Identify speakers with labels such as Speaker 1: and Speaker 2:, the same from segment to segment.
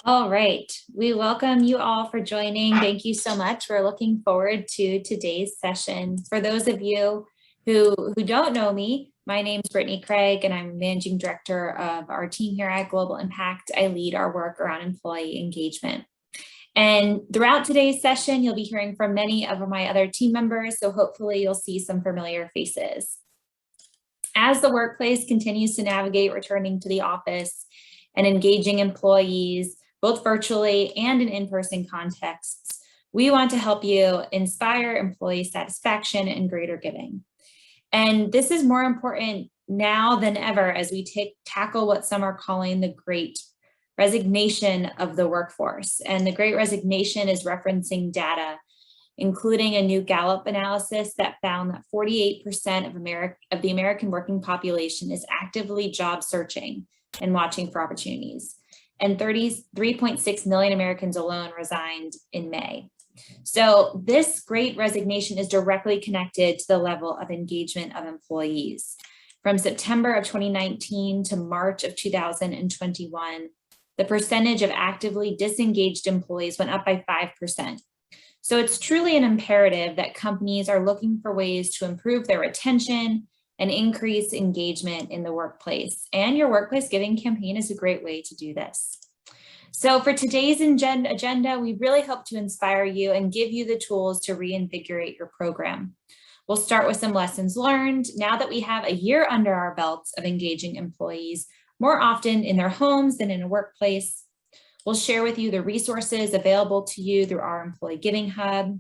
Speaker 1: All right, we welcome you all for joining. Thank you so much. We're looking forward to today's session. For those of you who don't know me, my name is Brittany Craig, and I'm Managing Director of our team here at Global Impact. I lead our work around employee engagement. And throughout today's session, you'll be hearing from many of my other team members, so hopefully you'll see some familiar faces. As the workplace continues to navigate returning to the office and engaging employees, both virtually and in in-person contexts, we want to help you inspire employee satisfaction and greater giving. And this is more important now than ever as we tackle what some are calling the great resignation of the workforce. And the great resignation is referencing data, including a new Gallup analysis that found that 48% of the American working population is actively job searching and watching for opportunities. And 33.6 million Americans alone resigned in May. So this great resignation is directly connected to the level of engagement of employees. From September of 2019 to March of 2021, the percentage of actively disengaged employees went up by 5%. So it's truly an imperative that companies are looking for ways to improve their retention and increase engagement in the workplace. And your workplace giving campaign is a great way to do this. So for today's agenda, we really hope to inspire you and give you the tools to reinvigorate your program. We'll start with some lessons learned now that we have a year under our belts of engaging employees more often in their homes than in a workplace. We'll share with you the resources available to you through our Employee Giving Hub.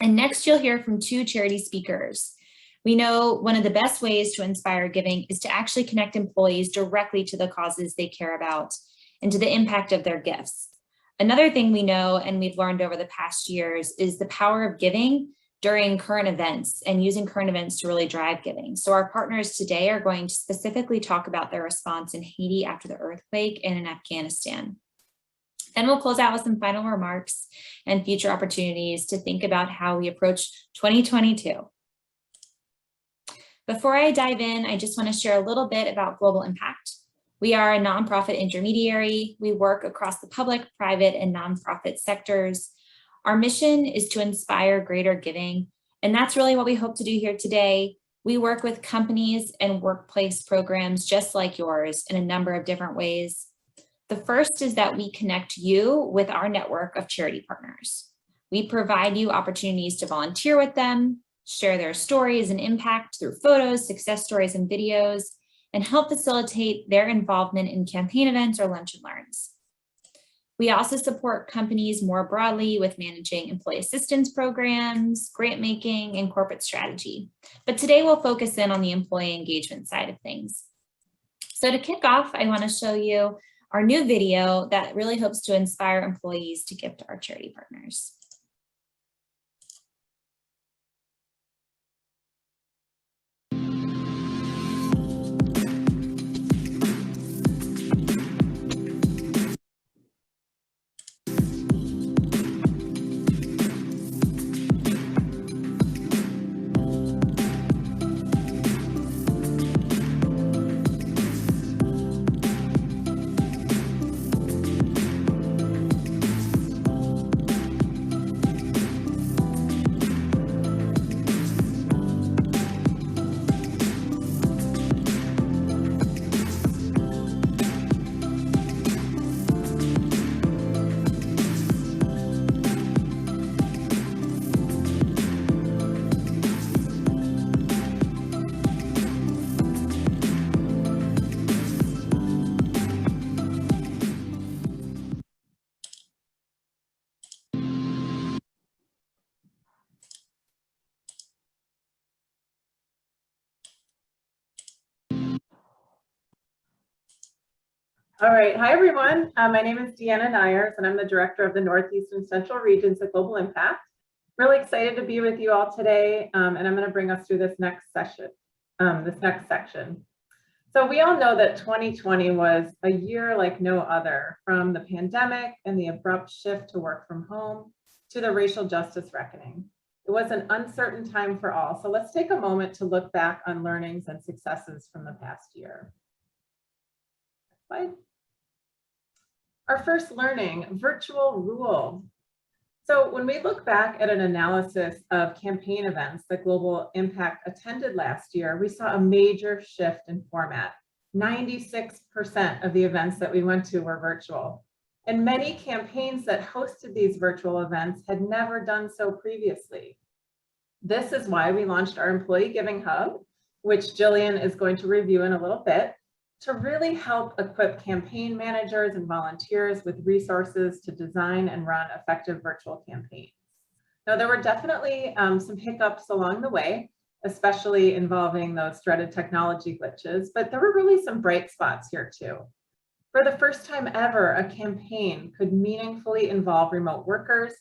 Speaker 1: And next, you'll hear from two charity speakers. We know one of the best ways to inspire giving is to actually connect employees directly to the causes they care about and to the impact of their gifts. Another thing we know and we've learned over the past years is the power of giving during current events and using current events to really drive giving. So our partners today are going to specifically talk about their response in Haiti after the earthquake and in Afghanistan. Then we'll close out with some final remarks and future opportunities to think about how we approach 2022. Before I dive in, I just want to share a little bit about Global Impact. We are a nonprofit intermediary. We work across the public, private, and nonprofit sectors. Our mission is to inspire greater giving, and that's really what we hope to do here today. We work with companies and workplace programs just like yours in a number of different ways. The first is that we connect you with our network of charity partners. We provide you opportunities to volunteer with them, share their stories and impact through photos, success stories, and videos, and help facilitate their involvement in campaign events or lunch and learns. We also support companies more broadly with managing employee assistance programs, grant making, and corporate strategy. But today we'll focus in on the employee engagement side of things. So to kick off, I want to show you our new video that really hopes to inspire employees to give to our charity partners.
Speaker 2: All right, hi everyone. My name is Deanna Nyers and I'm the director of the Northeast and Central regions at Global Impact. Really excited to be with you all today, and I'm going to bring us through this next section. So we all know that 2020 was a year like no other, from the pandemic and the abrupt shift to work from home to the racial justice reckoning. It was an uncertain time for all. So let's take a moment to look back on learnings and successes from the past year. Next slide. Our first learning, virtual rule. So when we look back at an analysis of campaign events that Global Impact attended last year, we saw a major shift in format. 96% of the events that we went to were virtual. And many campaigns that hosted these virtual events had never done so previously. This is why we launched our Employee Giving Hub, which Jillian is going to review in a little bit, to really help equip campaign managers and volunteers with resources to design and run effective virtual campaigns. Now, there were definitely some hiccups along the way, especially involving those dreaded technology glitches, but there were really some bright spots here too. For the first time ever, a campaign could meaningfully involve remote workers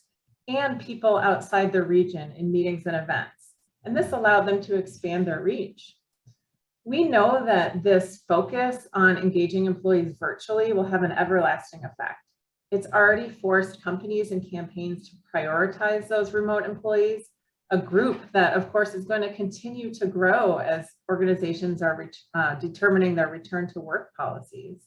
Speaker 2: and people outside their region in meetings and events, and this allowed them to expand their reach. We know that this focus on engaging employees virtually will have an everlasting effect. It's already forced companies and campaigns to prioritize those remote employees, a group that, of course, is going to continue to grow as organizations are determining their return to work policies.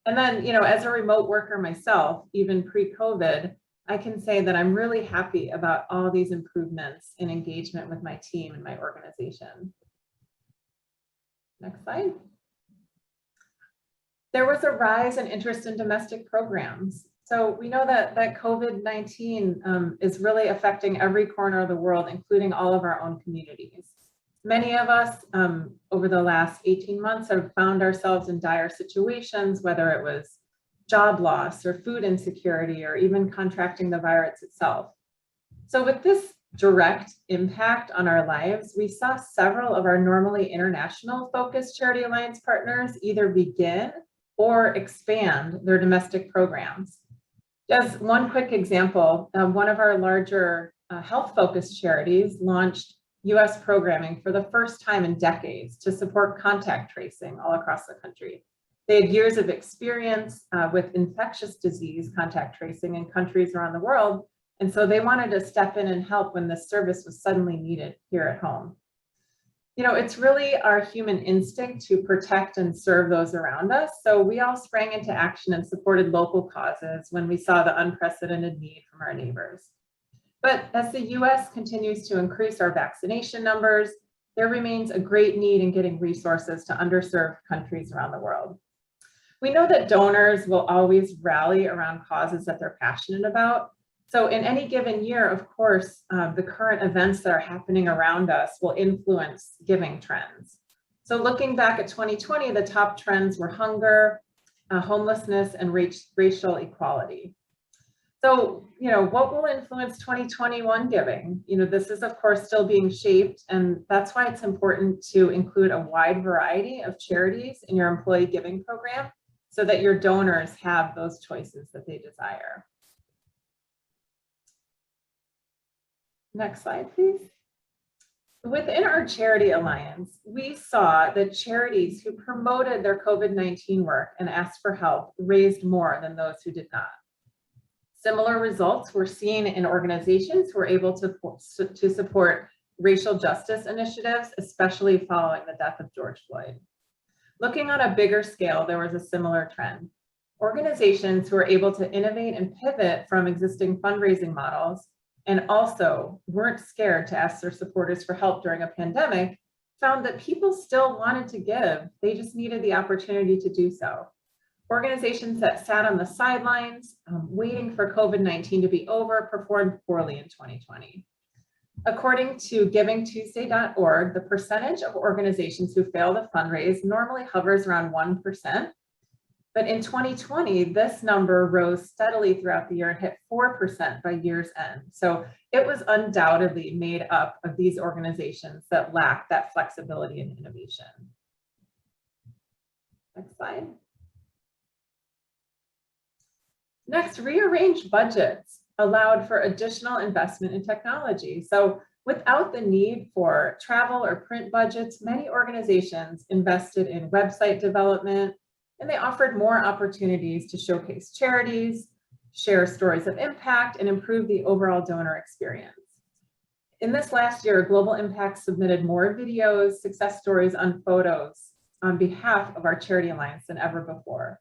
Speaker 2: And then, as a remote worker myself, even pre-COVID, I can say that I'm really happy about all these improvements in engagement with my team and my organization. Next slide. There was a rise in interest in domestic programs. So we know that COVID-19 is really affecting every corner of the world, including all of our own communities. Many of us over the last 18 months have found ourselves in dire situations, whether it was job loss or food insecurity or even contracting the virus itself. So with this direct impact on our lives, we saw several of our normally international focused Charity Alliance partners either begin or expand their domestic programs. As one quick example, one of our larger health-focused charities launched US programming for the first time in decades to support contact tracing all across the country. They had years of experience with infectious disease contact tracing in countries around the world, and so they wanted to step in and help when this service was suddenly needed here at home. It's really our human instinct to protect and serve those around us. So we all sprang into action and supported local causes when we saw the unprecedented need from our neighbors. But as the US continues to increase our vaccination numbers, there remains a great need in getting resources to underserved countries around the world. We know that donors will always rally around causes that they're passionate about. So in any given year, of course, the current events that are happening around us will influence giving trends. So looking back at 2020, the top trends were hunger, homelessness, and racial equality. So, what will influence 2021 giving? This is, of course, still being shaped, and that's why it's important to include a wide variety of charities in your employee giving program so that your donors have those choices that they desire. Next slide, please. Within our Charity Alliance, we saw that charities who promoted their COVID-19 work and asked for help raised more than those who did not. Similar results were seen in organizations who were able to support racial justice initiatives, especially following the death of George Floyd. Looking on a bigger scale, there was a similar trend. Organizations who were able to innovate and pivot from existing fundraising models and also weren't scared to ask their supporters for help during a pandemic found that people still wanted to give. They just needed the opportunity to do so. Organizations that sat on the sidelines, waiting for COVID-19 to be over, performed poorly in 2020. According to givingtuesday.org, the percentage of organizations who fail to fundraise normally hovers around 1%. But in 2020, this number rose steadily throughout the year and hit 4% by year's end. So it was undoubtedly made up of these organizations that lack that flexibility and innovation. Next slide. Next, rearranged budgets allowed for additional investment in technology. So without the need for travel or print budgets, many organizations invested in website development, and they offered more opportunities to showcase charities, share stories of impact, and improve the overall donor experience. In this last year, Global Impact submitted more videos, success stories, and photos on behalf of our Charity Alliance than ever before.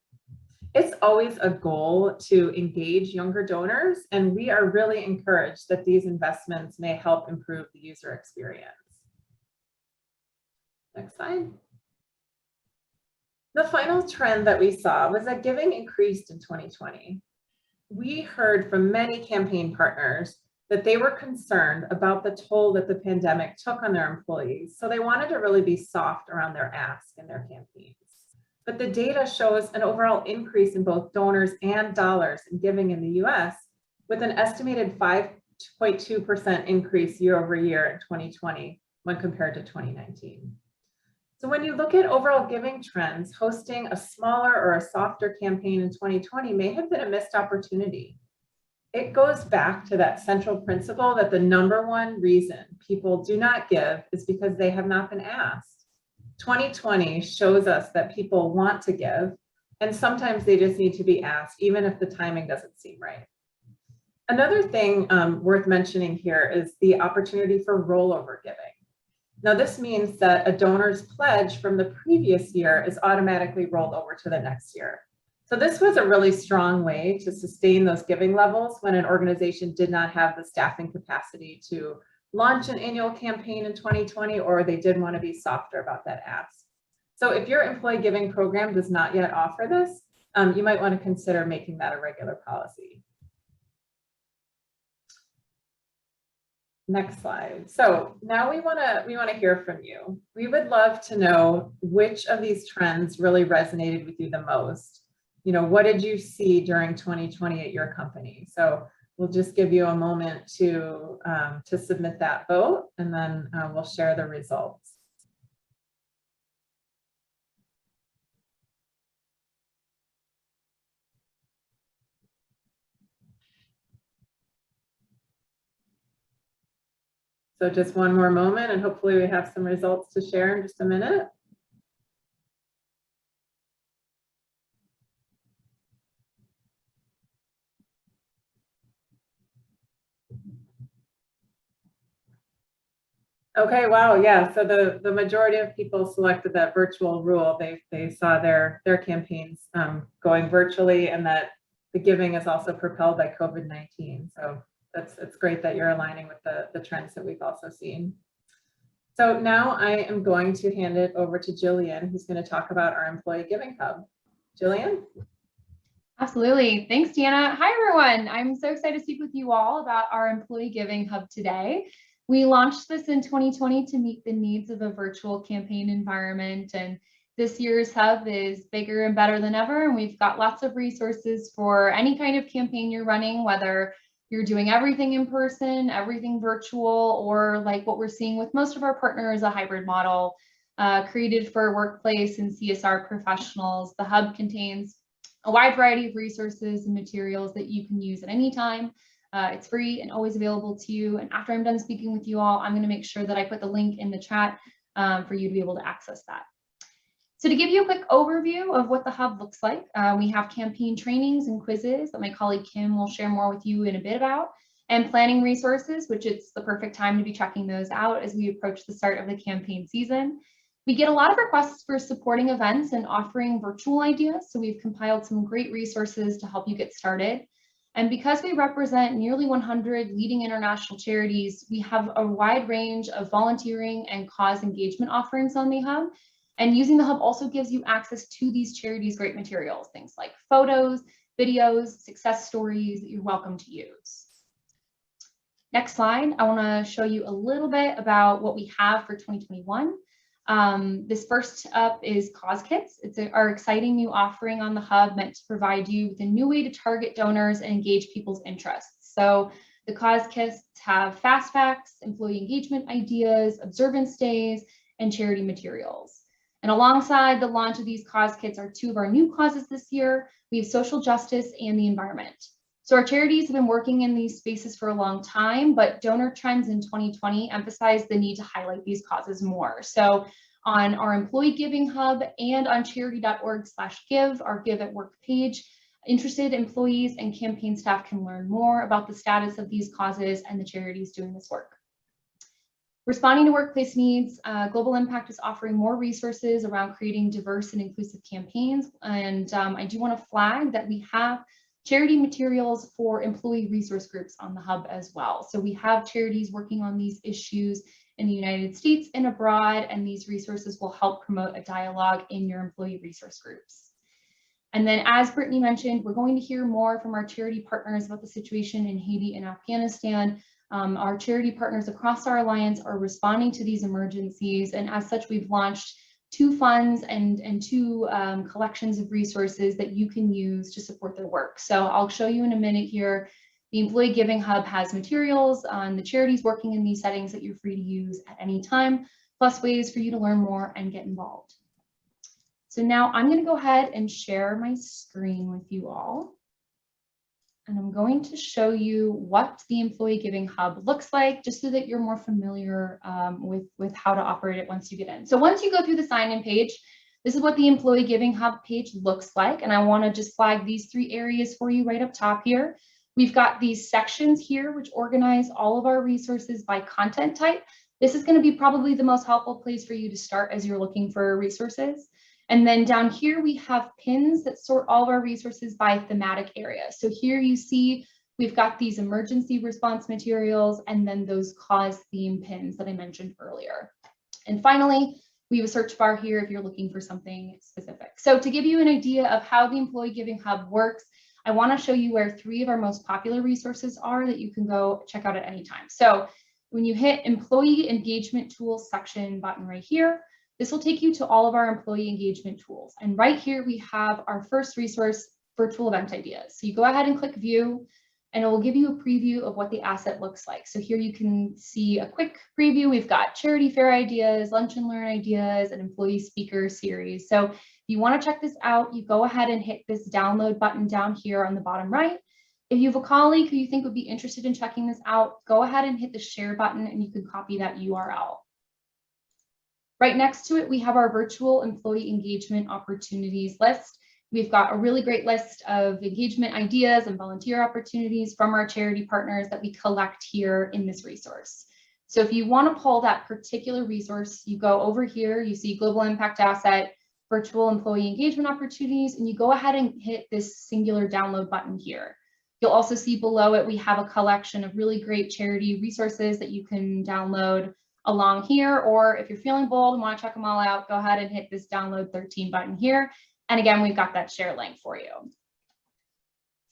Speaker 2: It's always a goal to engage younger donors, and we are really encouraged that these investments may help improve the user experience. Next slide. The final trend that we saw was that giving increased in 2020. We heard from many campaign partners that they were concerned about the toll that the pandemic took on their employees, so they wanted to really be soft around their ask and their campaigns. But the data shows an overall increase in both donors and dollars in giving in the US, with an estimated 5.2% increase year over year in 2020 when compared to 2019. So when you look at overall giving trends, hosting a smaller or a softer campaign in 2020 may have been a missed opportunity. It goes back to that central principle that the number one reason people do not give is because they have not been asked. 2020 shows us that people want to give, and sometimes they just need to be asked, even if the timing doesn't seem right. Another thing worth mentioning here is the opportunity for rollover giving. Now, this means that a donor's pledge from the previous year is automatically rolled over to the next year. So this was a really strong way to sustain those giving levels when an organization did not have the staffing capacity to launch an annual campaign in 2020, or they did want to be softer about that ask. So if your employee giving program does not yet offer this, you might want to consider making that a regular policy. Next slide. So now we want to hear from you. We would love to know which of these trends really resonated with you the most. You know, what did you see during 2020 at your company? So we'll just give you a moment to submit that vote, and then we'll share the results. So just one more moment, and hopefully we have some results to share in just a minute. Okay, wow, yeah. So the majority of people selected that virtual rule. They saw their campaigns going virtually, and that the giving is also propelled by COVID-19. So it's great that you're aligning with the trends that we've also seen. So now I am going to hand it over to Jillian, who's going to talk about our Employee Giving Hub. Jillian?
Speaker 3: Absolutely. Thanks, Deanna. Hi, everyone. I'm so excited to speak with you all about our Employee Giving Hub today. We launched this in 2020 to meet the needs of a virtual campaign environment, and this year's hub is bigger and better than ever, and we've got lots of resources for any kind of campaign you're running, whether you're doing everything in person, everything virtual, or like what we're seeing with most of our partners, a hybrid model created for workplace and CSR professionals. The hub contains a wide variety of resources and materials that you can use at any time. It's free and always available to you. And after I'm done speaking with you all, I'm going to make sure that I put the link in the chat for you to be able to access that. So to give you a quick overview of what the hub looks like, we have campaign trainings and quizzes that my colleague Kim will share more with you in a bit about, and planning resources, which it's the perfect time to be checking those out as we approach the start of the campaign season. We get a lot of requests for supporting events and offering virtual ideas, so we've compiled some great resources to help you get started. And because we represent nearly 100 leading international charities, we have a wide range of volunteering and cause engagement offerings on the hub. And using the hub also gives you access to these charities' great materials, things like photos, videos, success stories that you're welcome to use. Next slide, I want to show you a little bit about what we have for 2021. This first up is Cause Kits. It's our exciting new offering on the hub meant to provide you with a new way to target donors and engage people's interests. So the Cause Kits have fast facts, employee engagement ideas, observance days, and charity materials. And alongside the launch of these cause kits are two of our new causes this year. We have social justice and the environment. So our charities have been working in these spaces for a long time, but donor trends in 2020 emphasized the need to highlight these causes more. So on our Employee Giving Hub and on charity.org/give, our Give at Work page, interested employees and campaign staff can learn more about the status of these causes and the charities doing this work. Responding to workplace needs, Global Impact is offering more resources around creating diverse and inclusive campaigns. And I do want to flag that we have charity materials for employee resource groups on the hub as well. So we have charities working on these issues in the United States and abroad, and these resources will help promote a dialogue in your employee resource groups. And then, as Brittany mentioned, we're going to hear more from our charity partners about the situation in Haiti and Afghanistan. Our charity partners across our alliance are responding to these emergencies, and as such, we've launched 2 funds and 2 collections of resources that you can use to support their work. So I'll show you in a minute here. The Employee Giving Hub has materials on the charities working in these settings that you're free to use at any time, plus ways for you to learn more and get involved. So now I'm going to go ahead and share my screen with you all. And I'm going to show you what the Employee Giving Hub looks like, just so that you're more familiar with how to operate it once you get in. So once you go through the sign-in page, this is what the Employee Giving Hub page looks like. And I want to just flag these 3 areas for you right up top here. We've got these sections here, which organize all of our resources by content type. This is going to be probably the most helpful place for you to start as you're looking for resources. And then down here, we have pins that sort all of our resources by thematic area. So here you see we've got these emergency response materials and then those cause theme pins that I mentioned earlier. And finally, we have a search bar here if you're looking for something specific. So to give you an idea of how the Employee Giving Hub works, I want to show you where 3 of our most popular resources are that you can go check out at any time. So when you hit Employee Engagement Tools section button right here, this will take you to all of our employee engagement tools. And right here, we have our first resource, virtual event ideas. So you go ahead and click view, and it will give you a preview of what the asset looks like. So here you can see a quick preview. We've got charity fair ideas, lunch and learn ideas, and employee speaker series. So if you want to check this out, you go ahead and hit this download button down here on the bottom right. If you have a colleague who you think would be interested in checking this out, go ahead and hit the share button and you can copy that URL. Right next to it, we have our virtual employee engagement opportunities list. We've got a really great list of engagement ideas and volunteer opportunities from our charity partners that we collect here in this resource. So if you want to pull that particular resource, you go over here, you see Global Impact Asset, virtual employee engagement opportunities, and you go ahead and hit this singular download button here. You'll also see below it, we have a collection of really great charity resources that you can download along here, or if you're feeling bold and want to check them all out, go ahead and hit this download 13 button here. And again, we've got that share link for you.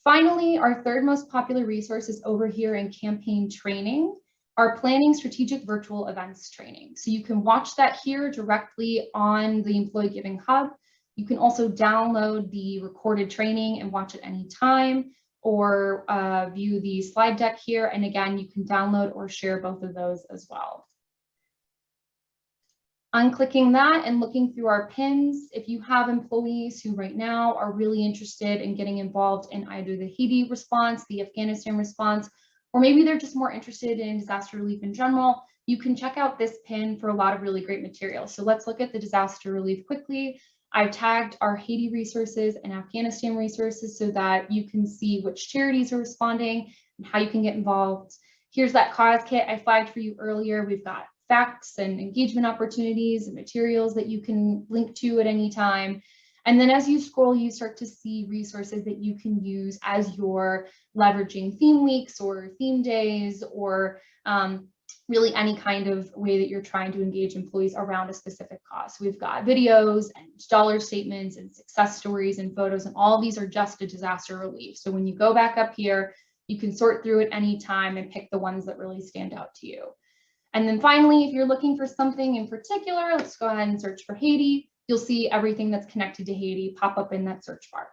Speaker 3: Finally, our 3rd most popular resource is over here in campaign training, our planning strategic virtual events training. So you can watch that here directly on the Employee Giving Hub. You can also download the recorded training and watch it anytime, or view the slide deck here. And again, you can download or share both of those as well. Unclicking that and looking through our pins, if you have employees who right now are really interested in getting involved in either the Haiti response, the Afghanistan response, or maybe they're just more interested in disaster relief in general, you can check out this pin for a lot of really great material. So let's look at the disaster relief quickly. I've tagged our Haiti resources and Afghanistan resources so that you can see which charities are responding and how you can get involved. Here's that cause kit I flagged for you earlier. We've got facts and engagement opportunities and materials that you can link to at any time. And then as you scroll, you start to see resources that you can use as you're leveraging theme weeks or theme days, or really any kind of way that you're trying to engage employees around a specific cause. We've got videos and dollar statements and success stories and photos, and all of these are just a disaster relief. So when you go back up here, you can sort through at any time and pick the ones that really stand out to you. And then finally, if you're looking for something in particular, let's go ahead and search for Haiti. You'll see everything that's connected to Haiti pop up in that search bar.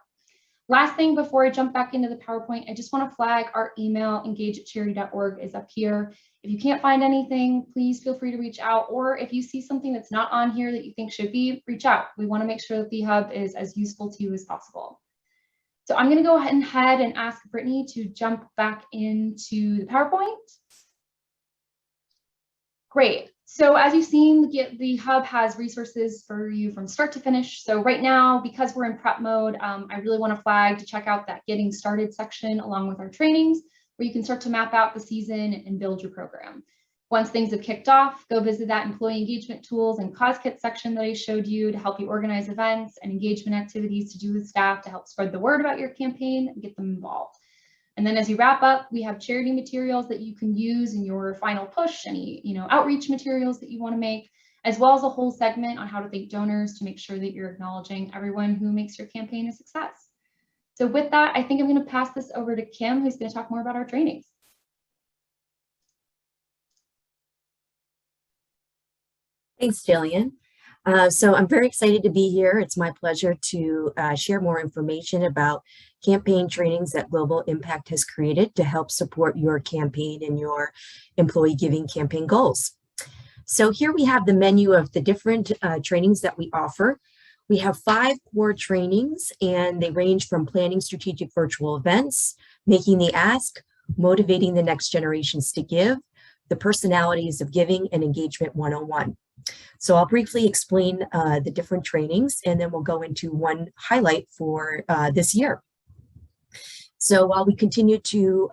Speaker 3: Last thing before I jump back into the PowerPoint, I just want to flag our email, engage@charity.org, is up here. If you can't find anything, please feel free to reach out. Or if you see something that's not on here that you think should be, reach out. We want to make sure that the hub is as useful to you as possible. So I'm going to go ahead and ask Brittany to jump back into the PowerPoint. Great. So as you've seen, the hub has resources for you from start to finish. So right now, because we're in prep mode, I really want to flag to check out that getting started section along with our trainings, where you can start to map out the season and build your program. Once things have kicked off, go visit that employee engagement tools and cause kit section that I showed you to help you organize events and engagement activities to do with staff to help spread the word about your campaign and get them involved. And then as you wrap up, we have charity materials that you can use in your final push, any outreach materials that you want to make, as well as a whole segment on how to thank donors to make sure that you're acknowledging everyone who makes your campaign a success. So with that, I think I'm going to pass this over to Kim, who's going to talk more about our trainings.
Speaker 4: Thanks, Jillian. So I'm very excited to be here. It's my pleasure to share more information about campaign trainings that Global Impact has created to help support your campaign and your employee giving campaign goals. So here we have the menu of the different trainings that we offer. We have 5 core trainings, and they range from planning strategic virtual events, making the ask, motivating the next generations to give, the personalities of giving, and engagement 101. So I'll briefly explain the different trainings, and then we'll go into one highlight for this year. So while we continue to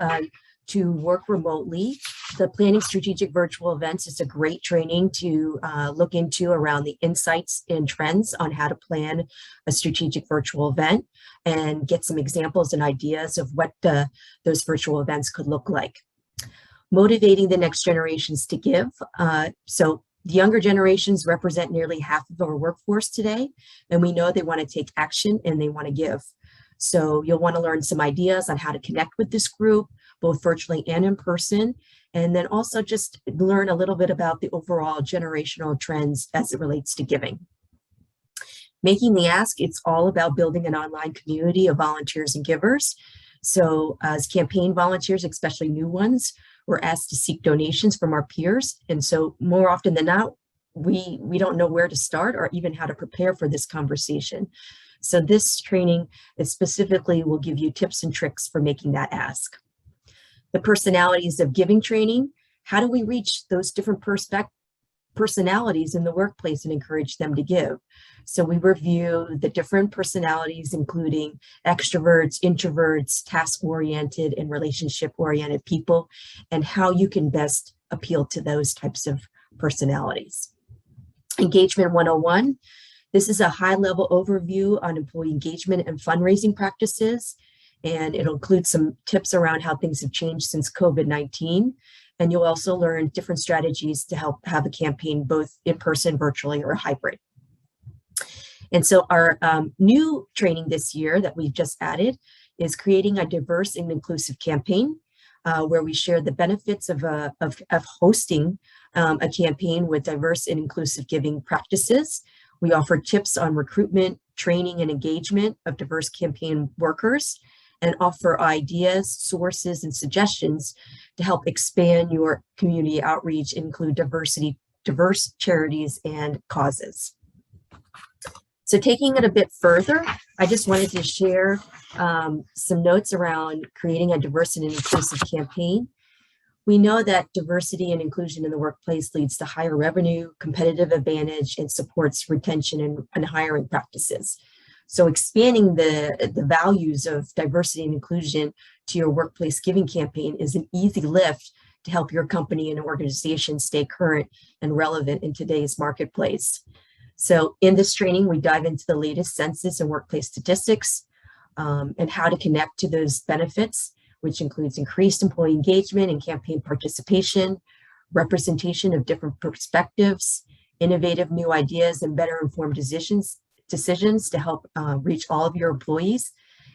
Speaker 4: work remotely, the Planning Strategic Virtual Events is a great training to look into around the insights and trends on how to plan a strategic virtual event and get some examples and ideas of what those virtual events could look like. Motivating the next generations to give. So the younger generations represent nearly half of our workforce today, and we know they want to take action and they want to give. So you'll want to learn some ideas on how to connect with this group, both virtually and in person, and then also just learn a little bit about the overall generational trends as it relates to giving. Making the ask, it's all about building an online community of volunteers and givers. So as campaign volunteers, especially new ones, we're asked to seek donations from our peers. And so more often than not, we don't know where to start or even how to prepare for this conversation. So this training is specifically will give you tips and tricks for making that ask. The personalities of giving training, how do we reach those different personalities in the workplace and encourage them to give? So we review the different personalities, including extroverts, introverts, task-oriented, and relationship-oriented people, and how you can best appeal to those types of personalities. Engagement 101. This is a high-level overview on employee engagement and fundraising practices, and it'll include some tips around how things have changed since COVID-19. And you'll also learn different strategies to help have a campaign both in person, virtually, or hybrid. And so our new training this year that we've just added is creating a diverse and inclusive campaign, where we share the benefits of hosting a campaign with diverse and inclusive giving practices. We offer tips on recruitment, training, and engagement of diverse campaign workers, and offer ideas, sources, and suggestions to help expand your community outreach, include diverse charities and causes. So taking it a bit further, I just wanted to share some notes around creating a diverse and inclusive campaign. We know that diversity and inclusion in the workplace leads to higher revenue, competitive advantage, and supports retention and hiring practices. So expanding the values of diversity and inclusion to your workplace giving campaign is an easy lift to help your company and organization stay current and relevant in today's marketplace. So in this training, we dive into the latest census and workplace statistics and how to connect to those benefits, which includes increased employee engagement and campaign participation, representation of different perspectives, innovative new ideas, and better informed decisions to help reach all of your employees,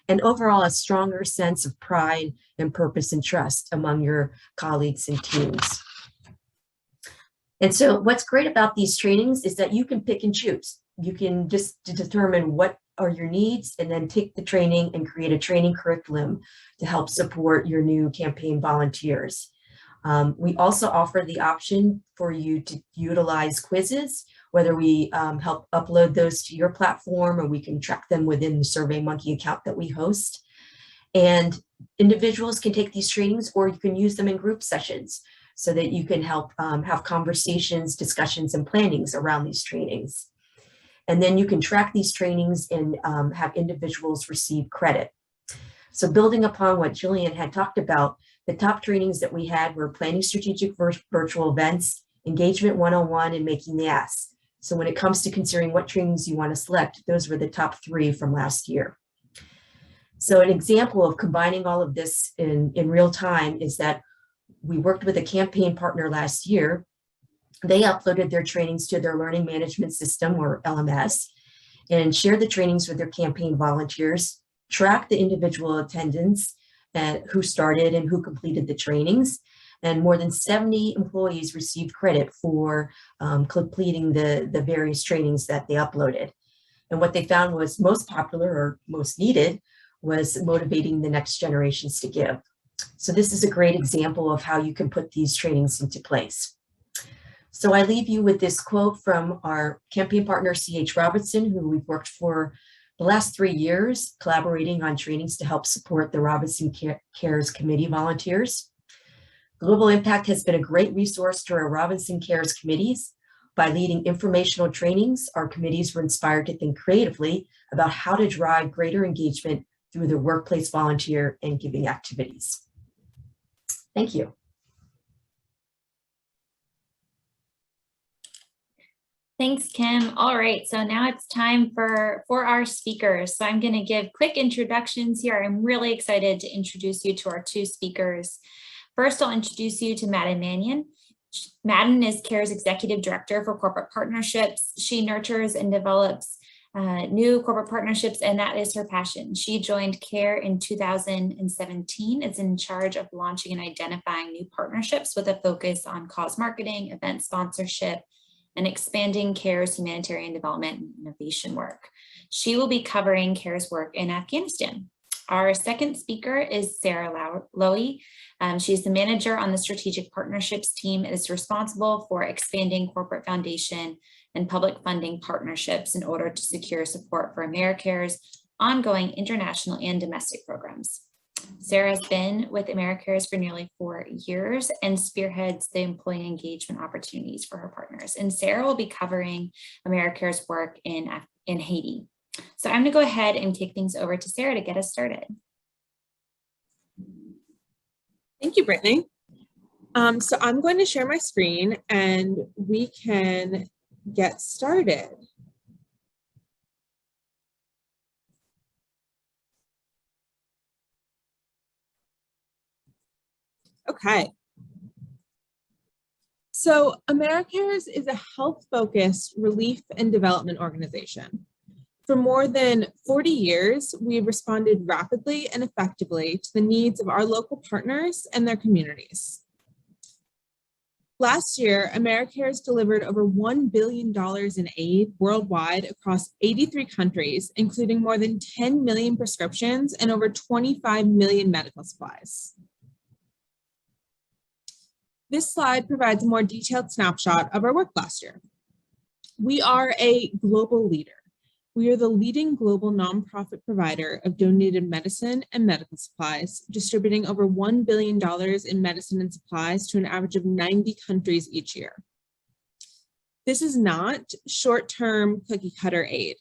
Speaker 4: and overall a stronger sense of pride and purpose and trust among your colleagues and teams. And so what's great about these trainings is that you can pick and choose. You can just determine what are your needs and then take the training and create a training curriculum to help support your new campaign volunteers. We also offer the option for you to utilize quizzes, whether we help upload those to your platform or we can track them within the SurveyMonkey account that we host. And individuals can take these trainings or you can use them in group sessions so that you can help have conversations, discussions, and plannings around these trainings. And then you can track these trainings and have individuals receive credit. So building upon what Jillian had talked about, the top trainings that we had were planning strategic virtual events, engagement 101, and making the ask. So when it comes to considering what trainings you want to select, those were the top 3 from last year. So an example of combining all of this in real time is that we worked with a campaign partner last year. They uploaded their trainings to their learning management system, or LMS, and shared the trainings with their campaign volunteers, tracked the individual attendance and who started and who completed the trainings. And more than 70 employees received credit for completing the various trainings that they uploaded. And what they found was most popular or most needed was motivating the next generations to give. So this is a great example of how you can put these trainings into place. So I leave you with this quote from our campaign partner, C.H. Robinson, who we've worked for the last 3 years, collaborating on trainings to help support the Robinson Cares Committee volunteers. Global Impact has been a great resource to our Robinson Cares committees. By leading informational trainings, our committees were inspired to think creatively about how to drive greater engagement through their workplace volunteer and giving activities. Thank you.
Speaker 1: Thanks, Kim. All right, so now it's time for our speakers. So I'm going to give quick introductions here. I'm really excited to introduce you to our 2 speakers. First, I'll introduce you to Madden Mannion. Madden is CARE's Executive Director for Corporate Partnerships. She nurtures and develops new corporate partnerships, and that is her passion. She joined CARE in 2017, is in charge of launching and identifying new partnerships with a focus on cause marketing, event sponsorship, and expanding CARE's humanitarian development and innovation work. She will be covering CARE's work in Afghanistan. Our second speaker is Sarah Lowy. She's the manager on the strategic partnerships team and is responsible for expanding corporate foundation and public funding partnerships in order to secure support for AmeriCare's ongoing international and domestic programs. Sarah's been with AmeriCares for nearly 4 years and spearheads the employee engagement opportunities for her partners. And Sarah will be covering AmeriCare's work in Haiti. So I'm going to go ahead and kick things over to Sarah to get us started.
Speaker 5: Thank you, Brittany. So I'm going to share my screen and we can get started. Okay. So AmeriCares is a health-focused relief and development organization. For more than 40 years, we've responded rapidly and effectively to the needs of our local partners and their communities. Last year, AmeriCares delivered over $1 billion in aid worldwide across 83 countries, including more than 10 million prescriptions and over 25 million medical supplies. This slide provides a more detailed snapshot of our work last year. We are a global leader. We are the leading global nonprofit provider of donated medicine and medical supplies, distributing over $1 billion in medicine and supplies to an average of 90 countries each year. This is not short-term cookie-cutter aid.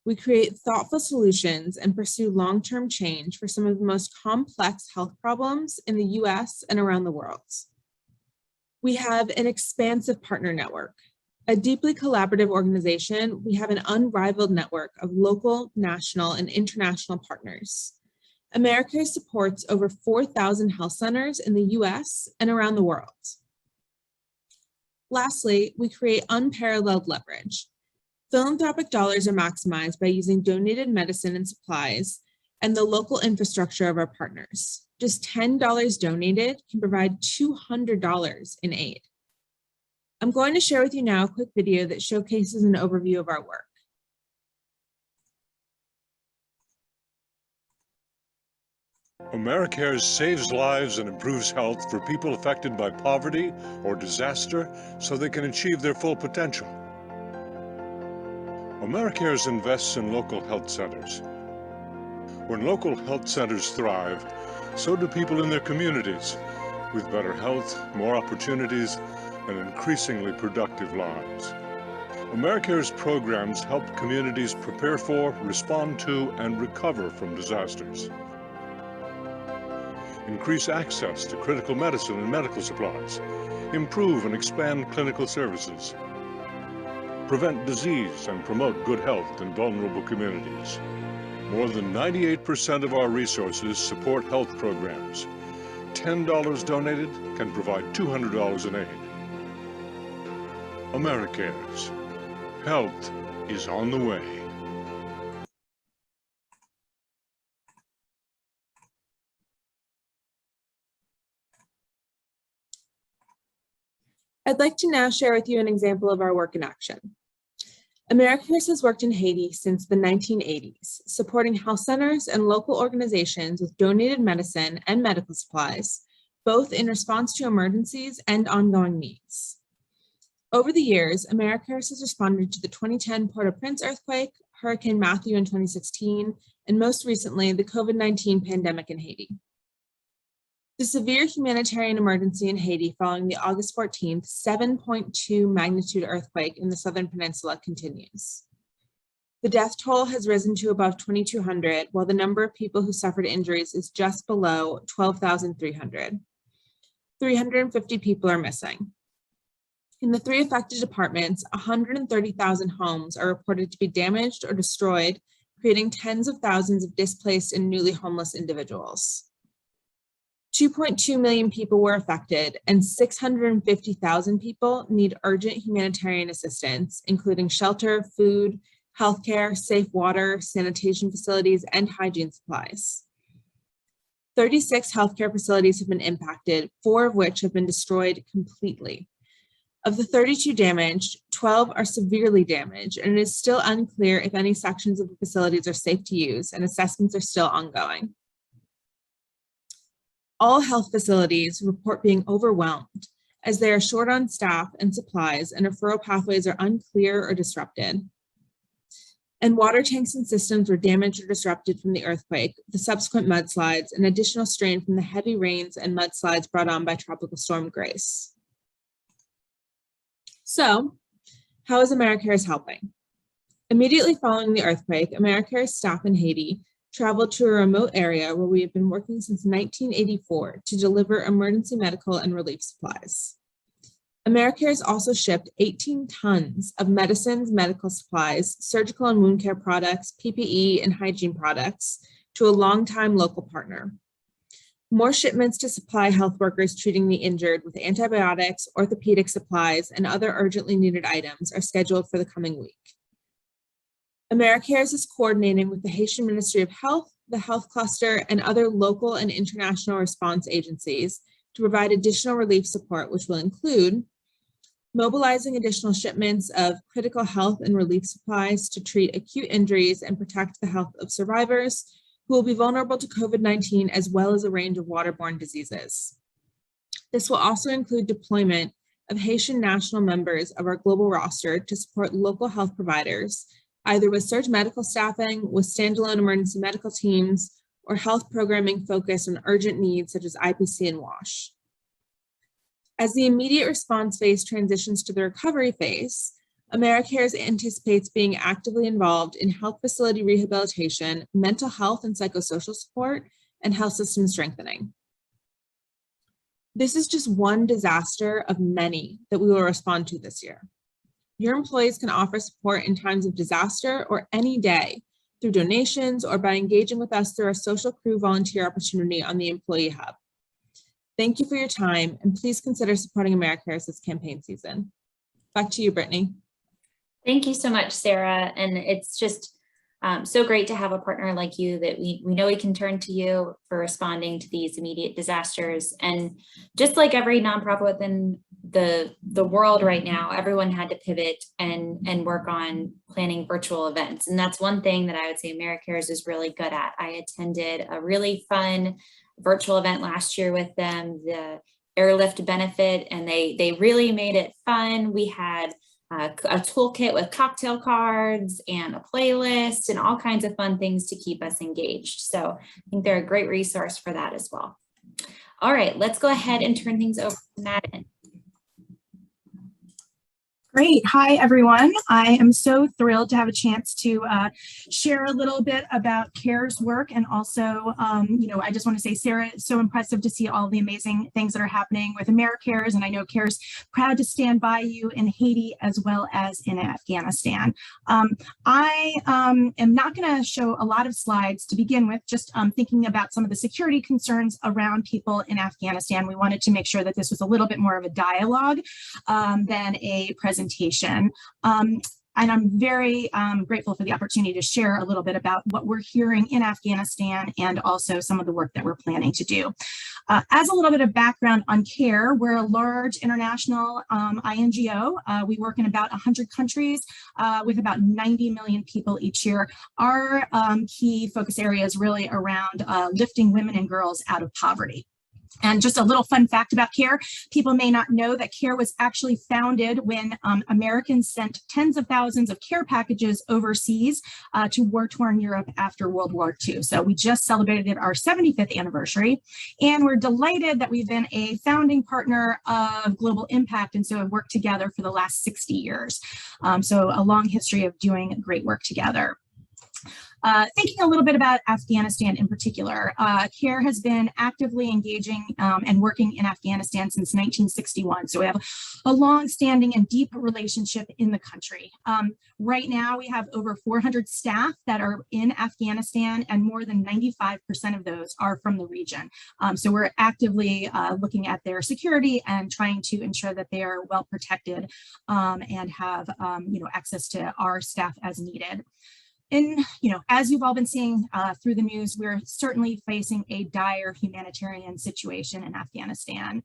Speaker 5: We create thoughtful solutions and pursue long-term change for some of the most complex health problems in the US and around the world. We have an expansive partner network. A deeply collaborative organization, we have an unrivaled network of local, national, and international partners. AmeriCare supports over 4,000 health centers in the US and around the world. Lastly, we create unparalleled leverage. Philanthropic dollars are maximized by using donated medicine and supplies and the local infrastructure of our partners. Just $10 donated can provide $200 in aid. I'm going to share with you now a quick video that showcases an overview of our work.
Speaker 6: AmeriCare saves lives and improves health for people affected by poverty or disaster so they can achieve their full potential. AmeriCare invests in local health centers. When local health centers thrive, so do people in their communities, with better health, more opportunities, and increasingly productive lives. AmeriCare's programs help communities prepare for, respond to, and recover from disasters. increase access to critical medicine and medical supplies, improve and expand clinical services, prevent disease and promote good health in vulnerable communities. More than 98% of our resources support health programs. $10 donated can provide $200 in aid. AmeriCares. Health is on the way.
Speaker 5: I'd like to now share with you an example of our work in action. AmeriCares has worked in Haiti since the 1980s, supporting health centers and local organizations with donated medicine and medical supplies, both in response to emergencies and ongoing needs. Over the years, AmeriCares has responded to the 2010 Port-au-Prince earthquake, Hurricane Matthew in 2016, and most recently, the COVID-19 pandemic in Haiti. The severe humanitarian emergency in Haiti following the August 14th 7.2 magnitude earthquake in the Southern Peninsula continues. The death toll has risen to above 2,200, while the number of people who suffered injuries is just below 12,300. 350 people are missing. In the 3 affected departments, 130,000 homes are reported to be damaged or destroyed, creating tens of thousands of displaced and newly homeless individuals. 2.2 million people were affected, and 650,000 people need urgent humanitarian assistance, including shelter, food, healthcare, safe water, sanitation facilities, and hygiene supplies. 36 healthcare facilities have been impacted, 4 of which have been destroyed completely. Of the 32 damaged, 12 are severely damaged, and it is still unclear if any sections of the facilities are safe to use, and assessments are still ongoing. All health facilities report being overwhelmed as they are short on staff and supplies, and referral pathways are unclear or disrupted. And water tanks and systems were damaged or disrupted from the earthquake, the subsequent mudslides, and additional strain from the heavy rains and mudslides brought on by Tropical Storm Grace. So, how is AmeriCares helping? Immediately following the earthquake, AmeriCares staff in Haiti traveled to a remote area where we have been working since 1984 to deliver emergency medical and relief supplies. AmeriCares also shipped 18 tons of medicines, medical supplies, surgical and wound care products, PPE, and hygiene products to a longtime local partner. More shipments to supply health workers treating the injured with antibiotics, orthopedic supplies, and other urgently needed items are scheduled for the coming week. AmeriCares is coordinating with the Haitian Ministry of Health, the Health Cluster, and other local and international response agencies to provide additional relief support, which will include mobilizing additional shipments of critical health and relief supplies to treat acute injuries and protect the health of survivors who will be vulnerable to COVID-19, as well as a range of waterborne diseases. This will also include deployment of Haitian national members of our global roster to support local health providers, either with surge medical staffing, with standalone emergency medical teams, or health programming focused on urgent needs such as IPC and WASH. As the immediate response phase transitions to the recovery phase, AmeriCares anticipates being actively involved in health facility rehabilitation, mental health and psychosocial support, and health system strengthening. This is just one disaster of many that we will respond to this year. Your employees can offer support in times of disaster or any day through donations or by engaging with us through our social crew volunteer opportunity on the Employee Hub. Thank you for your time, and please consider supporting AmeriCares this campaign season. Back to you, Brittany.
Speaker 1: Thank you so much, Sarah. And it's just so great to have a partner like you that we know we can turn to you for responding to these immediate disasters. And just like every nonprofit within the world right now, everyone had to pivot and work on planning virtual events. And that's one thing that I would say AmeriCares is really good at. I attended a really fun virtual event last year with them, the Airlift Benefit, and they really made it fun. We had a toolkit with cocktail cards and a playlist and all kinds of fun things to keep us engaged. So I think they're a great resource for that as well. All right, let's go ahead and turn things over to Madden.
Speaker 7: Great. Hi, everyone. I am so thrilled to have a chance to share a little bit about CARE's work. And also, I just want to say, Sarah, it's so impressive to see all the amazing things that are happening with AmeriCares. And I know CARE's proud to stand by you in Haiti as well as in Afghanistan. I am not going to show a lot of slides to begin with, just thinking about some of the security concerns around people in Afghanistan. We wanted to make sure that this was a little bit more of a dialogue than a presentation. And I'm very grateful for the opportunity to share a little bit about what we're hearing in Afghanistan and also some of the work that we're planning to do. As a little bit of background on CARE, we're a large international INGO. We work in about 100 countries with about 90 million people each year. Our key focus area is really around lifting women and girls out of poverty. And just a little fun fact about CARE, people may not know that CARE was actually founded when Americans sent tens of thousands of care packages overseas to war-torn Europe after World War II. So we just celebrated our 75th anniversary, and we're delighted that we've been a founding partner of Global Impact, and so have worked together for the last 60 years. So a long history of doing great work together. Thinking a little bit about Afghanistan in particular, CARE has been actively engaging and working in Afghanistan since 1961. So we have a long-standing and deep relationship in the country. Right now, we have over 400 staff that are in Afghanistan, and more than 95% of those are from the region. So we're actively looking at their security and trying to ensure that they are well protected and have access to our staff as needed. And, as you've all been seeing through the news, we're certainly facing a dire humanitarian situation in Afghanistan.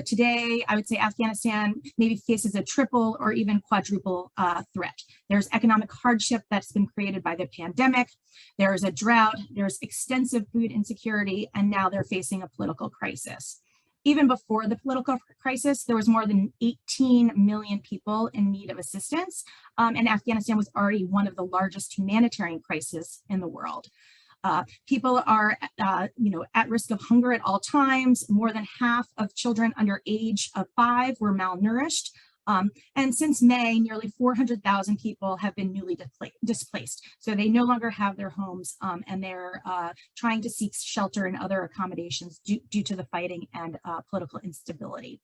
Speaker 7: Today, I would say Afghanistan maybe faces a triple or even quadruple threat. There's economic hardship that's been created by the pandemic. There's a drought, there's extensive food insecurity, and now they're facing a political crisis. Even before the political crisis, there was more than 18 million people in need of assistance, and Afghanistan was already one of the largest humanitarian crises in the world. People are, at risk of hunger at all times. More than half of children under age of 5 were malnourished. And since May, nearly 400,000 people have been newly displaced. So they no longer have their homes, and they're trying to seek shelter and other accommodations due to the fighting and political instability.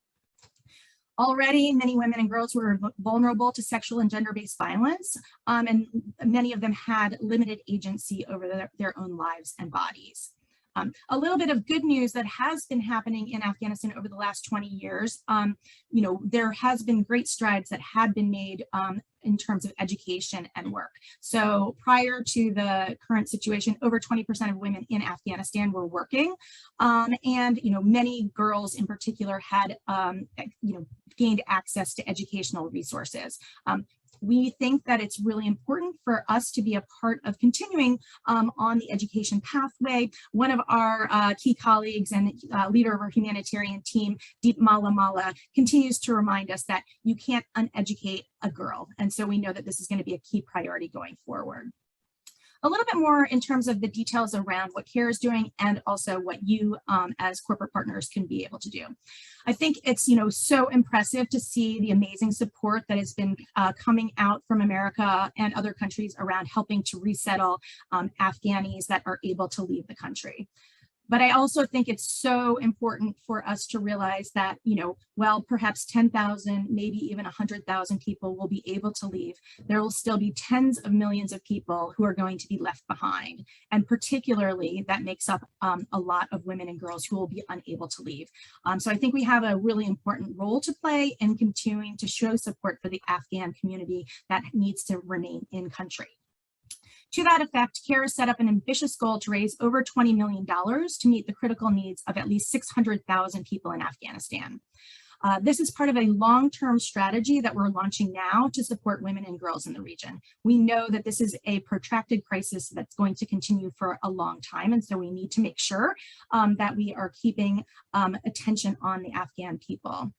Speaker 7: Already, many women and girls were vulnerable to sexual and gender-based violence, and many of them had limited agency over their own lives and bodies. A little bit of good news that has been happening in Afghanistan over the last 20 years. There has been great strides that had been made in terms of education and work. So prior to the current situation, over 20% of women in Afghanistan were working, and many girls in particular had gained access to educational resources. We think that it's really important for us to be a part of continuing on the education pathway. One of our key colleagues and leader of our humanitarian team, Deep Mala, continues to remind us that you can't uneducate a girl. And so we know that this is going to be a key priority going forward. A little bit more in terms of the details around what CARE is doing and also what you as corporate partners can be able to do. I think it's so impressive to see the amazing support that has been coming out from America and other countries around helping to resettle Afghanis that are able to leave the country. But I also think it's so important for us to realize that, while perhaps 10,000, maybe even 100,000 people will be able to leave, there will still be tens of millions of people who are going to be left behind. And particularly that makes up a lot of women and girls who will be unable to leave. So I think we have a really important role to play in continuing to show support for the Afghan community that needs to remain in country. To that effect, CARE has set up an ambitious goal to raise over $20 million to meet the critical needs of at least 600,000 people in Afghanistan. This is part of a long-term strategy that we're launching now to support women and girls in the region. We know that this is a protracted crisis that's going to continue for a long time, and so we need to make sure that we are keeping attention on the Afghan people.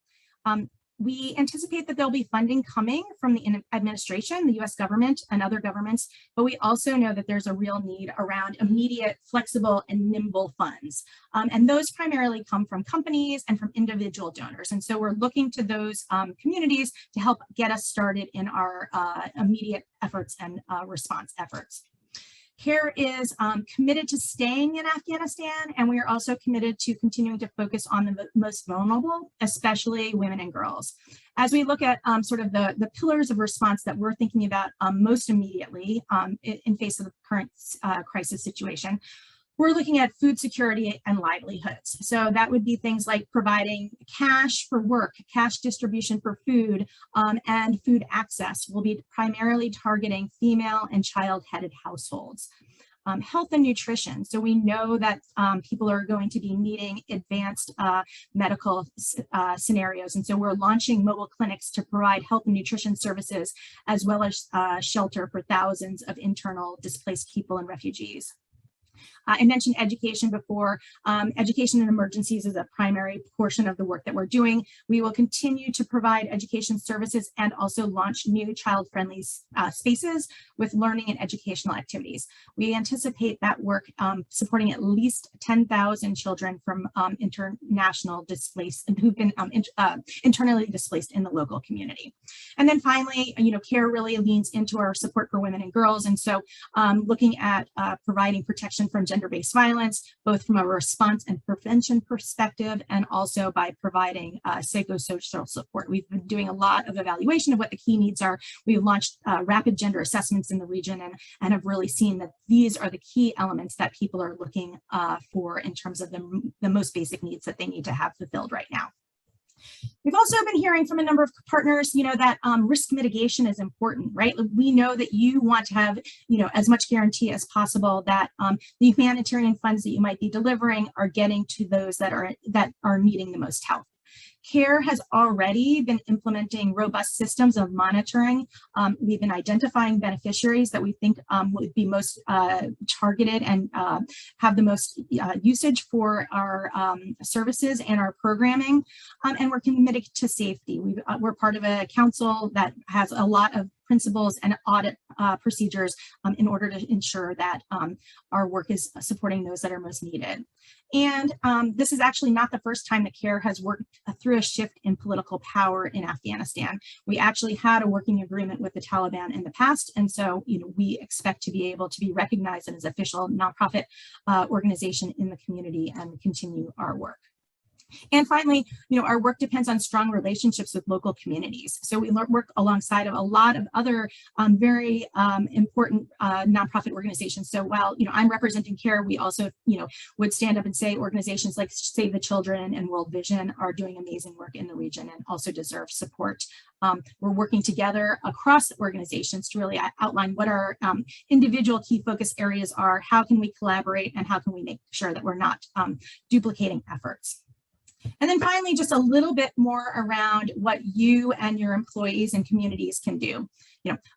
Speaker 7: We anticipate that there'll be funding coming from the administration, the US government and other governments, but we also know that there's a real need around immediate, flexible, and nimble funds. And those primarily come from companies and from individual donors. And so we're looking to those communities to help get us started in our immediate efforts and response efforts. CARE is committed to staying in Afghanistan, and we are also committed to continuing to focus on the most vulnerable, especially women and girls. As we look at sort of the pillars of response that we're thinking about most immediately in face of the current crisis situation, we're looking at food security and livelihoods. So that would be things like providing cash for work, cash distribution for food, and food access. We'll be primarily targeting female and child-headed households. Health and nutrition. So we know that people are going to be needing advanced medical scenarios. And so we're launching mobile clinics to provide health and nutrition services, as well as shelter for thousands of internal displaced people and refugees. I mentioned education before. Education in emergencies is a primary portion of the work that we're doing. We will continue to provide education services and also launch new child-friendly spaces with learning and educational activities. We anticipate that work supporting at least 10,000 children from international displaced who've been internally displaced in the local community. And then finally, CARE really leans into our support for women and girls. And so looking at providing protection from gender-based violence, both from a response and prevention perspective, and also by providing psychosocial support. We've been doing a lot of evaluation of what the key needs are. We've launched rapid gender assessments in the region and have really seen that these are the key elements that people are looking for in terms of the most basic needs that they need to have fulfilled right now. We've also been hearing from a number of partners, that risk mitigation is important, right? We know that you want to have, as much guarantee as possible that the humanitarian funds that you might be delivering are getting to those that are needing the most help. CARE has already been implementing robust systems of monitoring. We've been identifying beneficiaries that we think would be most targeted and have the most usage for our services and our programming. And we're committed to safety. We're part of a council that has a lot of principles and audit procedures in order to ensure that our work is supporting those that are most needed. And this is actually not the first time that CARE has worked through a shift in political power in Afghanistan. We actually had a working agreement with the Taliban in the past. And so, we expect to be able to be recognized as an official nonprofit organization in the community and continue our work. And finally, our work depends on strong relationships with local communities. So we work alongside of a lot of other very important nonprofit organizations. So while, I'm representing CARE, we also, would stand up and say organizations like Save the Children and World Vision are doing amazing work in the region and also deserve support. We're working together across organizations to really outline what our individual key focus areas are, how can we collaborate, and how can we make sure that we're not duplicating efforts. And then finally, just a little bit more around what you and your employees and communities can do.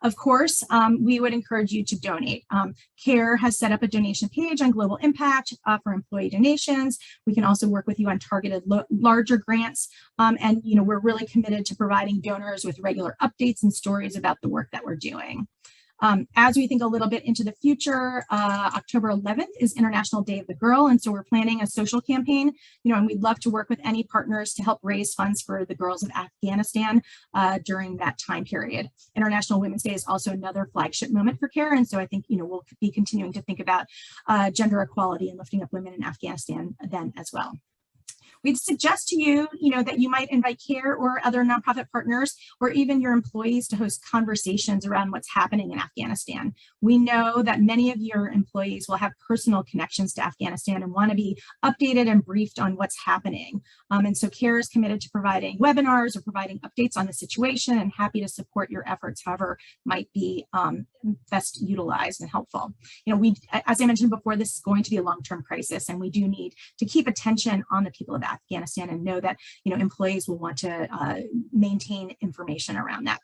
Speaker 7: Of course, we would encourage you to donate. CARE has set up a donation page on Global Impact for employee donations. We can also work with you on targeted larger grants. And we're really committed to providing donors with regular updates and stories about the work that we're doing. As we think a little bit into the future, October 11th is International Day of the Girl. And so we're planning a social campaign, and we'd love to work with any partners to help raise funds for the girls of Afghanistan during that time period. International Women's Day is also another flagship moment for CARE. And so I think, we'll be continuing to think about gender equality and lifting up women in Afghanistan then as well. We'd suggest to you, that you might invite CARE or other nonprofit partners or even your employees to host conversations around what's happening in Afghanistan. We know that many of your employees will have personal connections to Afghanistan and want to be updated and briefed on what's happening. And so CARE is committed to providing webinars or providing updates on the situation and happy to support your efforts, however might be best utilized and helpful. As I mentioned before, this is going to be a long-term crisis, and we do need to keep attention on the people of Afghanistan and know that employees will want to maintain information around that.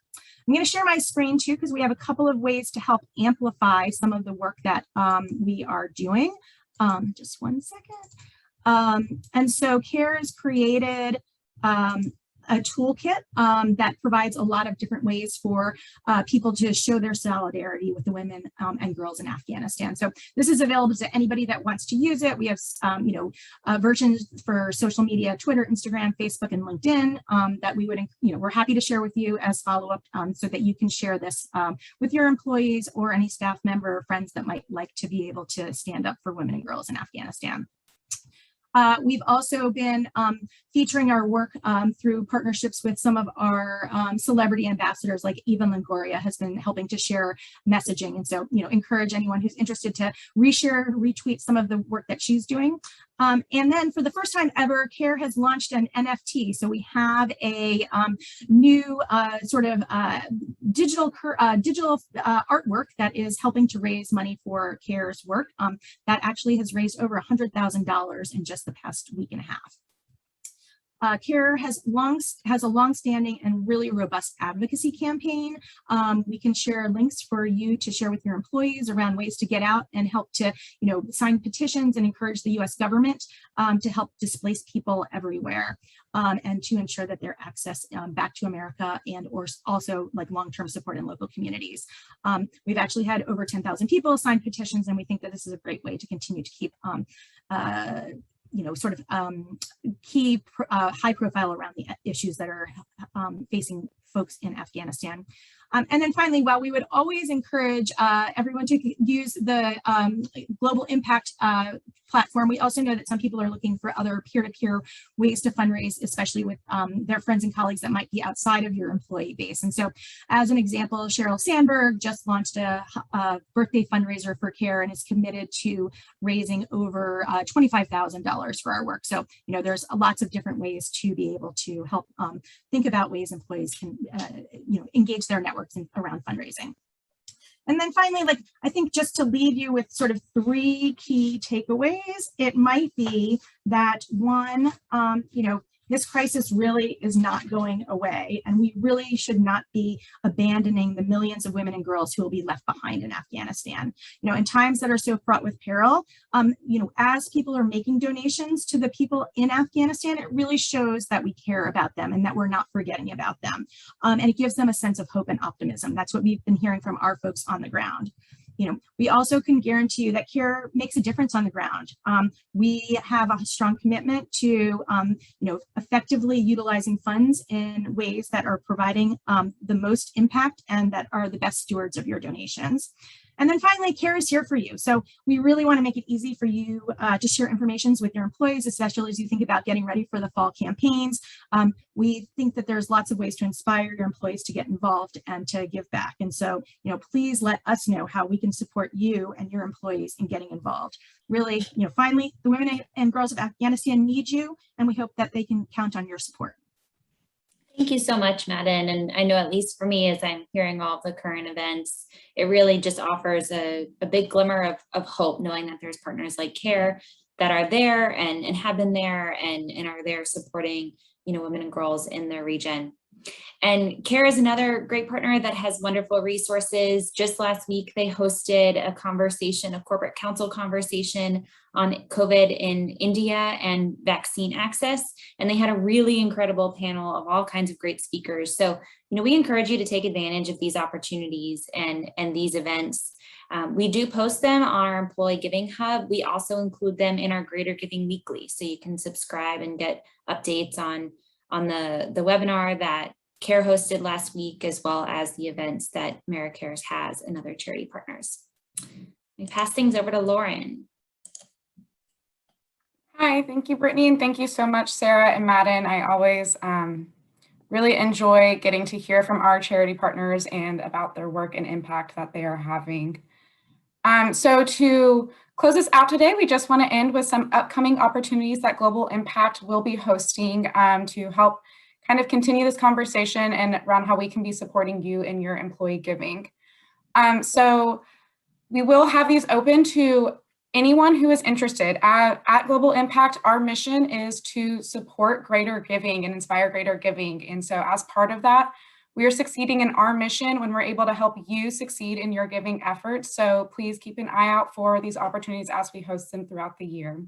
Speaker 7: I'm going to share my screen too, because we have a couple of ways to help amplify some of the work that we are doing. Just one second. And so CARE has created a toolkit that provides a lot of different ways for people to show their solidarity with the women and girls in Afghanistan. So this is available to anybody that wants to use it. We have, versions for social media, Twitter, Instagram, Facebook, and LinkedIn that we would, we're happy to share with you as follow-up so that you can share this with your employees or any staff member or friends that might like to be able to stand up for women and girls in Afghanistan. We've also been featuring our work through partnerships with some of our celebrity ambassadors, like Eva Longoria has been helping to share messaging. And so, encourage anyone who's interested to reshare, retweet some of the work that she's doing. And then for the first time ever, CARE has launched an NFT. So we have a new digital artwork that is helping to raise money for CARE's work. That actually has raised over $100,000 in just the past week and a half. CARE has a long-standing and really robust advocacy campaign. We can share links for you to share with your employees around ways to get out and help to, sign petitions and encourage the U.S. government to help displace people everywhere and to ensure that their access back to America and or also like long-term support in local communities. We've actually had over 10,000 people sign petitions, and we think that this is a great way to continue to keep key high profile around the issues that are facing folks in Afghanistan. And then finally, while we would always encourage everyone to use the Global Impact platform, we also know that some people are looking for other peer-to-peer ways to fundraise, especially with their friends and colleagues that might be outside of your employee base. And so as an example, Sheryl Sandberg just launched a birthday fundraiser for CARE and is committed to raising over $25,000 for our work. So, there's lots of different ways to be able to help think about ways employees can, engage their networks around fundraising. And then finally, I think just to leave you with sort of 3 key takeaways, it might be that one, this crisis really is not going away, and we really should not be abandoning the millions of women and girls who will be left behind in Afghanistan. In times that are so fraught with peril, as people are making donations to the people in Afghanistan, it really shows that we care about them and that we're not forgetting about them. And it gives them a sense of hope and optimism. That's what we've been hearing from our folks on the ground. We also can guarantee you that CARE makes a difference on the ground. We have a strong commitment to, effectively utilizing funds in ways that are providing the most impact and that are the best stewards of your donations. And then finally, CARE is here for you. So we really want to make it easy for you to share information with your employees, especially as you think about getting ready for the fall campaigns. We think that there's lots of ways to inspire your employees to get involved and to give back. And so, please let us know how we can support you and your employees in getting involved. Really, finally, the women and girls of Afghanistan need you, and we hope that they can count on your support.
Speaker 1: Thank you so much, Madden. And I know, at least for me, as I'm hearing all of the current events, it really just offers a big glimmer of hope, knowing that there's partners like CARE that are there and have been there and are there supporting, women and girls in their region. And CARE is another great partner that has wonderful resources. Just last week, they hosted a corporate council conversation on COVID in India and vaccine access. And they had a really incredible panel of all kinds of great speakers. So, we encourage you to take advantage of these opportunities and these events. We do post them on our Employee Giving Hub. We also include them in our Greater Giving Weekly. So you can subscribe and get updates on the webinar that CARE hosted last week, as well as the events that AmeriCares has and other charity partners. I pass things over to Lauren.
Speaker 8: Hi, thank you, Brittany, and thank you so much, Sarah and Madden. I always really enjoy getting to hear from our charity partners and about their work and impact that they are having. So to close us out today, we just want to end with some upcoming opportunities that Global Impact will be hosting to help kind of continue this conversation and around how we can be supporting you in your employee giving. So we will have these open to anyone who is interested. At Global Impact, our mission is to support greater giving and inspire greater giving. And so as part of that, we are succeeding in our mission when we're able to help you succeed in your giving efforts. So please keep an eye out for these opportunities as we host them throughout the year.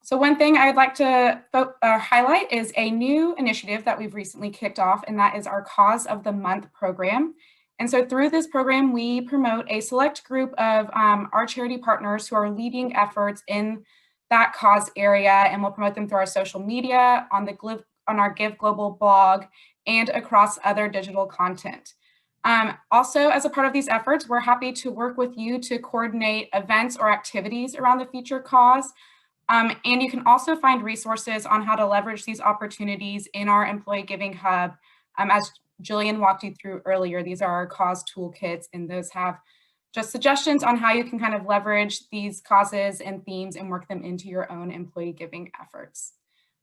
Speaker 8: So one thing I'd like to highlight is a new initiative that we've recently kicked off, and that is our Cause of the Month program. And so through this program, we promote a select group of our charity partners who are leading efforts in that cause area, and we'll promote them through our social media, on our Give Global blog, and across other digital content. Also, as a part of these efforts, we're happy to work with you to coordinate events or activities around the future cause. And you can also find resources on how to leverage these opportunities in our Employee Giving Hub. As Jillian walked you through earlier, these are our cause toolkits, and those have just suggestions on how you can kind of leverage these causes and themes and work them into your own employee giving efforts.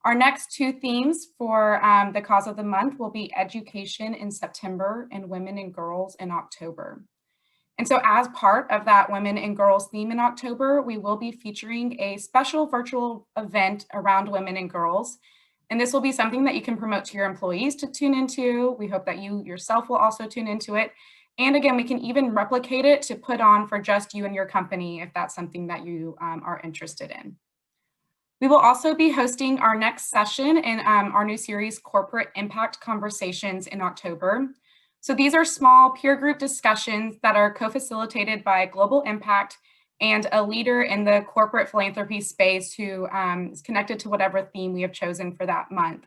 Speaker 8: Our next two themes for the Cause of the Month will be education in September and women and girls in October. And so as part of that Women and Girls theme in October, we will be featuring a special virtual event around women and girls. And this will be something that you can promote to your employees to tune into. We hope that you yourself will also tune into it. And again, we can even replicate it to put on for just you and your company if that's something that you are interested in. We will also be hosting our next session in our new series, Corporate Impact Conversations, in October. So these are small peer group discussions that are co-facilitated by Global Impact and a leader in the corporate philanthropy space who is connected to whatever theme we have chosen for that month.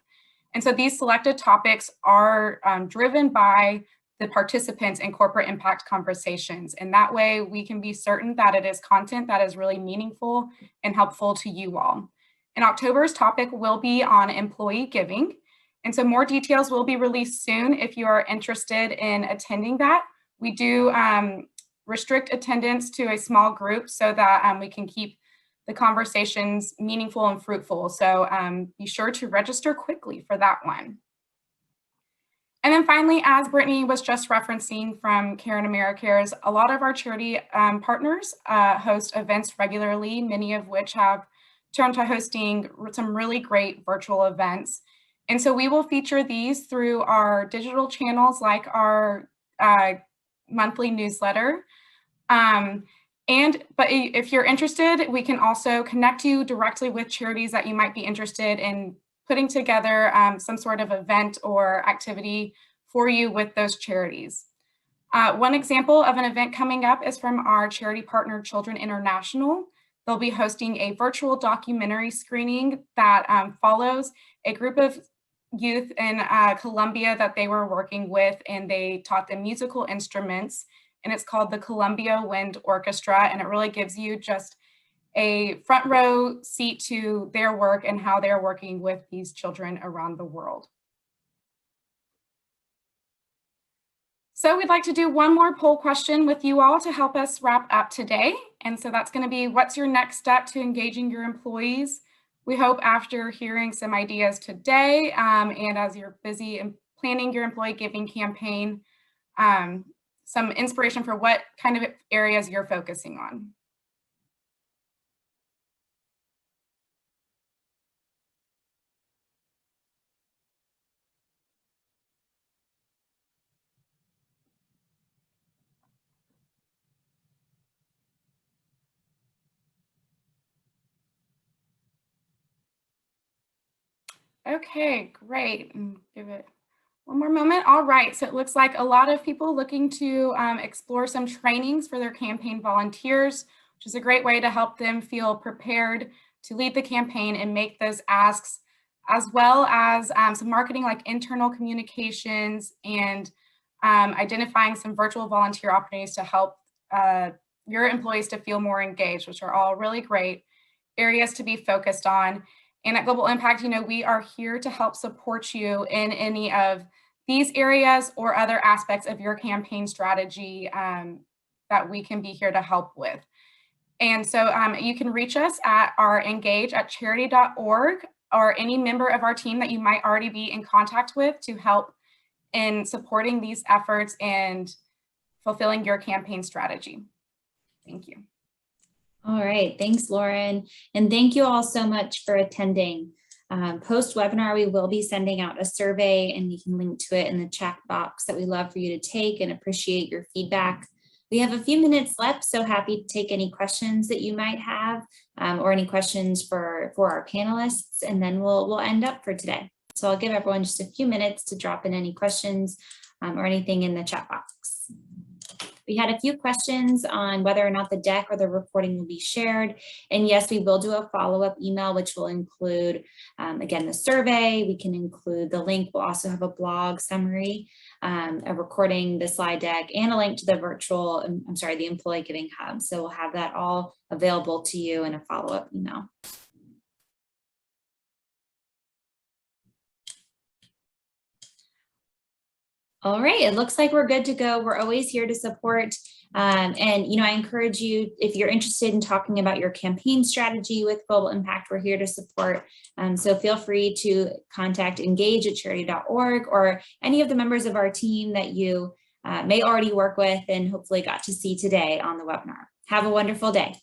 Speaker 8: And so these selected topics are driven by the participants in corporate impact conversations. And that way we can be certain that it is content that is really meaningful and helpful to you all. And October's topic will be on employee giving. And so more details will be released soon if you are interested in attending that. We do restrict attendance to a small group so that we can keep the conversations meaningful and fruitful. So be sure to register quickly for that one. And then finally, as Brittany was just referencing from Care in AmeriCares, a lot of our charity partners host events regularly, many of which have turned to hosting some really great virtual events. And so we will feature these through our digital channels like our monthly newsletter. But if you're interested, we can also connect you directly with charities that you might be interested in putting together some sort of event or activity for you with those charities. One example of an event coming up is from our charity partner, Children International. They'll be hosting a virtual documentary screening that follows a group of youth in Colombia that they were working with, and they taught them musical instruments, and it's called the Columbia Wind Orchestra, and it really gives you just a front row seat to their work and how they're working with these children around the world. So we'd like to do one more poll question with you all to help us wrap up today. And so that's going to be, what's your next step to engaging your employees? We hope after hearing some ideas today and as you're busy in planning your employee giving campaign, some inspiration for what kind of areas you're focusing on. Okay, great. Give it one more moment. All right, so it looks like a lot of people looking to explore some trainings for their campaign volunteers, which is a great way to help them feel prepared to lead the campaign and make those asks, as well as some marketing like internal communications and identifying some virtual volunteer opportunities to help your employees to feel more engaged, which are all really great areas to be focused on. And at Global Impact, we are here to help support you in any of these areas or other aspects of your campaign strategy that we can be here to help with. And so you can reach us at our engage@charity.org or any member of our team that you might already be in contact with to help in supporting these efforts and fulfilling your campaign strategy. Thank you.
Speaker 1: All right, thanks, Lauren. And thank you all so much for attending. Post-webinar, we will be sending out a survey and you can link to it in the chat box that we love for you to take and appreciate your feedback. We have a few minutes left, so happy to take any questions that you might have or any questions for our panelists, and then we'll end up for today. So I'll give everyone just a few minutes to drop in any questions or anything in the chat box. We had a few questions on whether or not the deck or the recording will be shared. And yes, we will do a follow-up email, which will include, again, the survey. We can include the link. We'll also have a blog summary, a recording, the slide deck, and a link to the the Employee Giving Hub. So we'll have that all available to you in a follow-up email. All right, it looks like we're good to go. We're always here to support. And, I encourage you, if you're interested in talking about your campaign strategy with Global Impact, we're here to support. So feel free to contact engage@charity.org or any of the members of our team that you may already work with and hopefully got to see today on the webinar. Have a wonderful day.